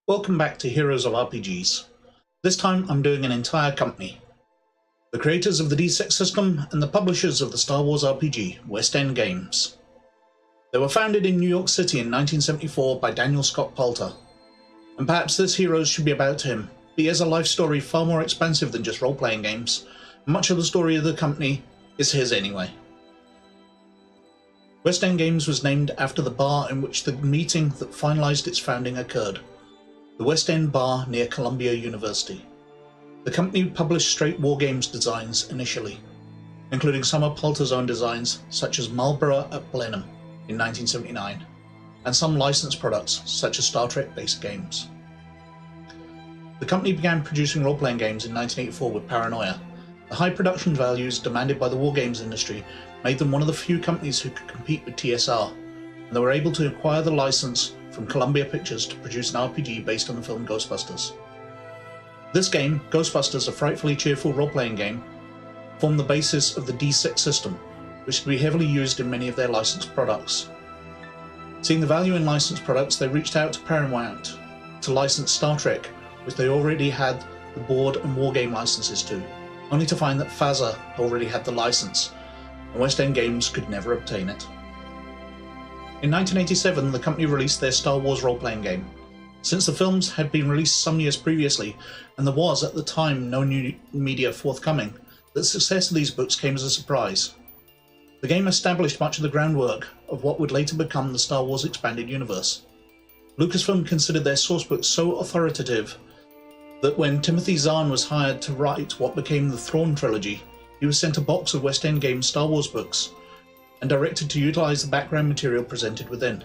Welcome back to Heroes of RPGs. This time I'm doing an entire company. The creators of the D6 system and the publishers of the Star Wars RPG, West End Games. They were founded in New York City in 1974 by Daniel Scott Palter. And perhaps this Heroes should be about him, but he has a life story far more expansive than just role-playing games. Much of the story of the company is his anyway. West End Games was named after the bar in which the meeting that finalised its founding occurred. The West End Bar near Columbia University. The company published straight wargames designs initially, including some of Palter's own designs, such as Marlborough at Blenheim in 1979, and some licensed products, such as Star Trek-based games. The company began producing role-playing games in 1984 with Paranoia. The high production values demanded by the wargames industry made them one of the few companies who could compete with TSR, and they were able to acquire the license from Columbia Pictures to produce an RPG based on the film Ghostbusters. This game, Ghostbusters, a frightfully cheerful role-playing game, formed the basis of the D6 system, which would be heavily used in many of their licensed products. Seeing the value in licensed products, they reached out to Paramount to license Star Trek, which they already had the board and wargame licenses to, only to find that FASA already had the license, and West End Games could never obtain it. In 1987, the company released their Star Wars role-playing game. Since the films had been released some years previously, and there was at the time no new media forthcoming, the success of these books came as a surprise. The game established much of the groundwork of what would later become the Star Wars expanded universe. Lucasfilm considered their sourcebooks so authoritative that when Timothy Zahn was hired to write what became the Thrawn trilogy, he was sent a box of West End Games Star Wars books and directed to utilize the background material presented within.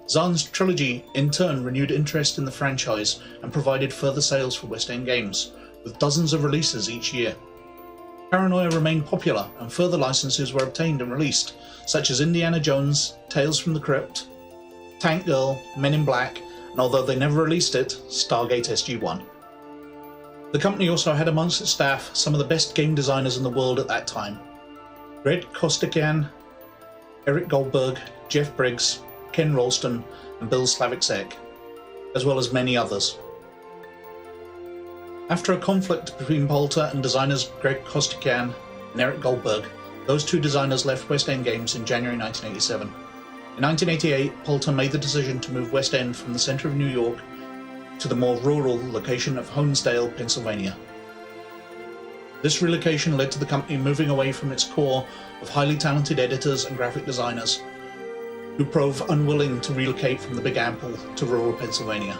Zahn's trilogy in turn renewed interest in the franchise and provided further sales for West End Games, with dozens of releases each year. Paranoia remained popular and further licenses were obtained and released, such as Indiana Jones, Tales from the Crypt, Tank Girl, Men in Black, and although they never released it, Stargate SG-1. The company also had amongst its staff some of the best game designers in the world at that time. Greg Kostikyan, Eric Goldberg, Jeff Briggs, Ken Ralston, and Bill Slavicsek, as well as many others. After a conflict between Palter and designers Greg Kostikyan and Eric Goldberg, those two designers left West End Games in January 1987. In 1988, Palter made the decision to move West End from the center of New York to the more rural location of Honesdale, Pennsylvania. This relocation led to the company moving away from its core of highly talented editors and graphic designers who proved unwilling to relocate from the Big Apple to rural Pennsylvania.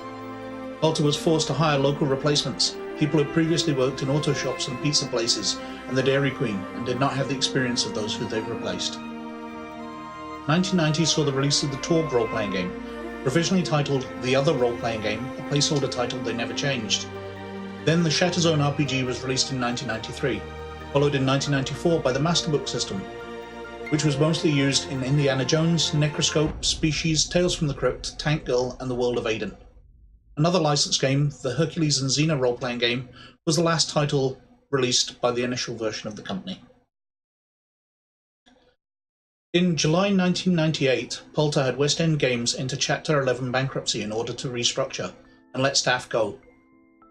Palter was forced to hire local replacements, people who previously worked in auto shops and pizza places and the Dairy Queen and did not have the experience of those who they replaced. 1990 saw the release of the Torg role-playing game, provisionally titled The Other Role-Playing Game, a placeholder title they never changed. Then the Shatterzone RPG was released in 1993, followed in 1994 by the Masterbook system, which was mostly used in Indiana Jones, Necroscope, Species, Tales from the Crypt, Tank Girl, and The World of Aiden. Another licensed game, the Hercules and Xena role-playing game, was the last title released by the initial version of the company. In July 1998, Palter had West End Games enter Chapter 11 bankruptcy in order to restructure and let staff go.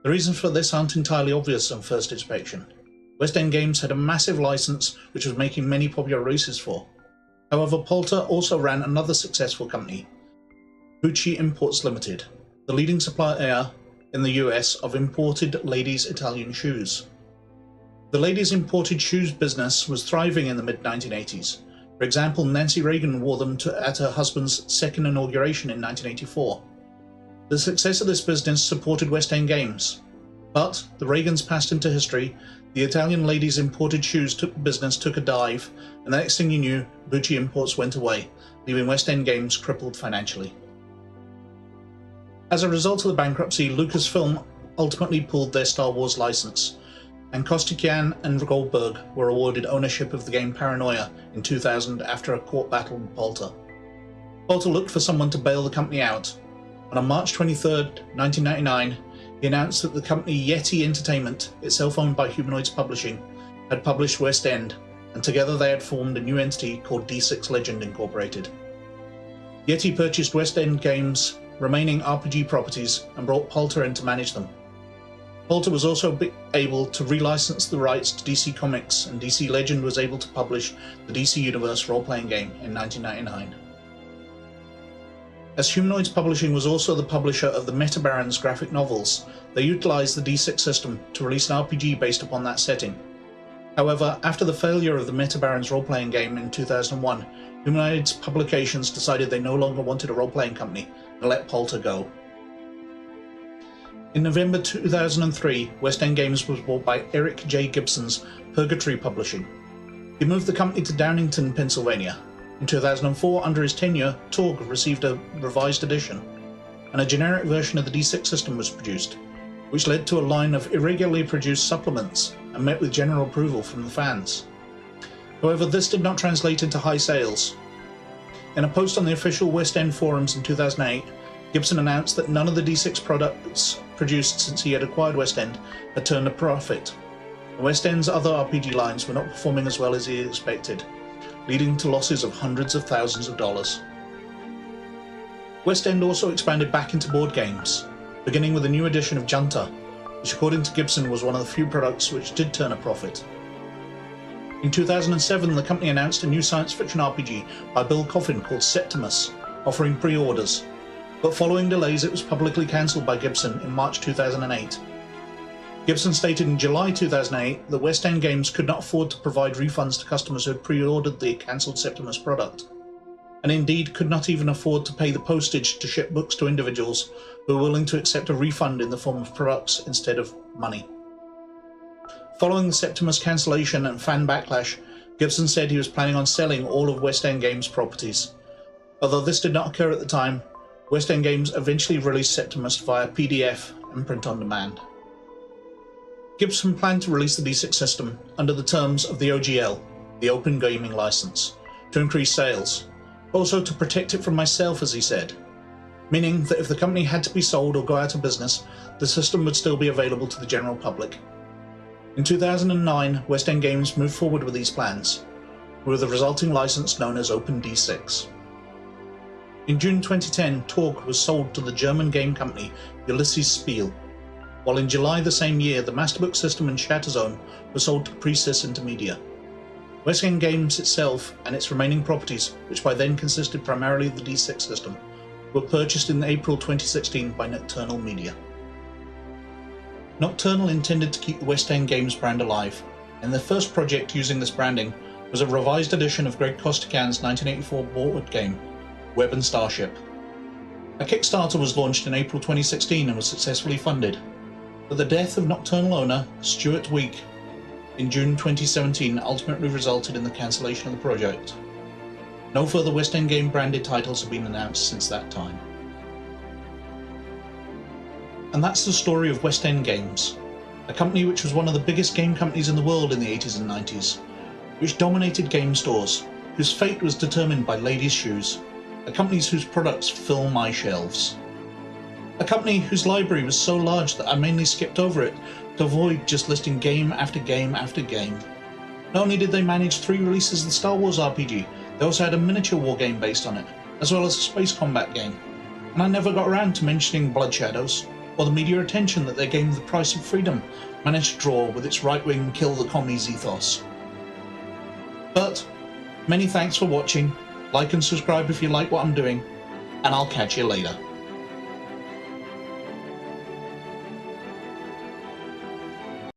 The reasons for this aren't entirely obvious on first inspection. West End Games had a massive license which was making many popular releases for. However, Palter also ran another successful company, Pucci Imports Limited, the leading supplier in the US of imported ladies' Italian shoes. The ladies' imported shoes business was thriving in the mid-1980s. For example, Nancy Reagan wore them at her husband's second inauguration in 1984. The success of this business supported West End Games, but the Reagans passed into history, the Italian ladies' imported shoes business took a dive, and the next thing you knew, Pucci Imports went away, leaving West End Games crippled financially. As a result of the bankruptcy, Lucasfilm ultimately pulled their Star Wars license, and Kostikyan and Goldberg were awarded ownership of the game Paranoia in 2000 after a court battle with Palter. Palter looked for someone to bail the company out, and on March 23, 1999, he announced that the company Yeti Entertainment, itself owned by Humanoids Publishing, had published West End, and together they had formed a new entity called D6 Legend Incorporated. Yeti purchased West End Games remaining RPG properties and brought Palter in to manage them. Palter was also able to relicense the rights to DC Comics, and DC Legend was able to publish the DC Universe role-playing game in 1999. As Humanoids Publishing was also the publisher of the Metabarons graphic novels, they utilised the D6 system to release an RPG based upon that setting. However, after the failure of the Metabarons role-playing game in 2001, Humanoids Publications decided they no longer wanted a role-playing company and let Palter go. In November 2003, West End Games was bought by Eric J. Gibson's Purgatory Publishing. He moved the company to Downingtown, Pennsylvania. In 2004, under his tenure, Torg received a revised edition, and a generic version of the D6 system was produced, which led to a line of irregularly produced supplements and met with general approval from the fans. However, this did not translate into high sales. In a post on the official West End forums in 2008, Gibson announced that none of the D6 products produced since he had acquired West End had turned a profit. West End's other RPG lines were not performing as well as he expected, leading to losses of hundreds of thousands of dollars. West End also expanded back into board games, beginning with a new edition of Junta, which according to Gibson was one of the few products which did turn a profit. In 2007, the company announced a new science fiction RPG by Bill Coffin called Septimus, offering pre-orders, but following delays it was publicly cancelled by Gibson in March 2008. Gibson stated in July 2008 that West End Games could not afford to provide refunds to customers who had pre-ordered the cancelled Septimus product, and indeed could not even afford to pay the postage to ship books to individuals who were willing to accept a refund in the form of products instead of money. Following the Septimus cancellation and fan backlash, Gibson said he was planning on selling all of West End Games' properties. Although this did not occur at the time, West End Games eventually released Septimus via PDF and print on demand. Gibson planned to release the D6 system under the terms of the OGL, the Open Gaming License, to increase sales, but also to protect it from myself, as he said, meaning that if the company had to be sold or go out of business, the system would still be available to the general public. In 2009, West End Games moved forward with these plans, with the resulting license known as Open D6. In June 2010, Torg was sold to the German game company Ulysses Spiel, while in July the same year the Masterbook system and Shatterzone were sold to Presys Intermedia. West End Games itself and its remaining properties, which by then consisted primarily of the D6 system, were purchased in April 2016 by Nocturnal Media. Nocturnal intended to keep the West End Games brand alive, and their first project using this branding was a revised edition of Greg Costikyan's 1984 board game, Web and Starship. A Kickstarter was launched in April 2016 and was successfully funded, but the death of Nocturnal owner Stuart Week in June 2017 ultimately resulted in the cancellation of the project. No further West End Game branded titles have been announced since that time. And that's the story of West End Games, a company which was one of the biggest game companies in the world in the 80s and 90s, which dominated game stores, whose fate was determined by ladies' shoes, a company whose products fill my shelves. A company whose library was so large that I mainly skipped over it to avoid just listing game after game after game. Not only did they manage 3 releases of the Star Wars RPG, they also had a miniature war game based on it, as well as a space combat game. And I never got around to mentioning Blood Shadows, or the media attention that their game The Price of Freedom managed to draw with its right-wing kill the commies ethos. But many thanks for watching, like and subscribe if you like what I'm doing, and I'll catch you later.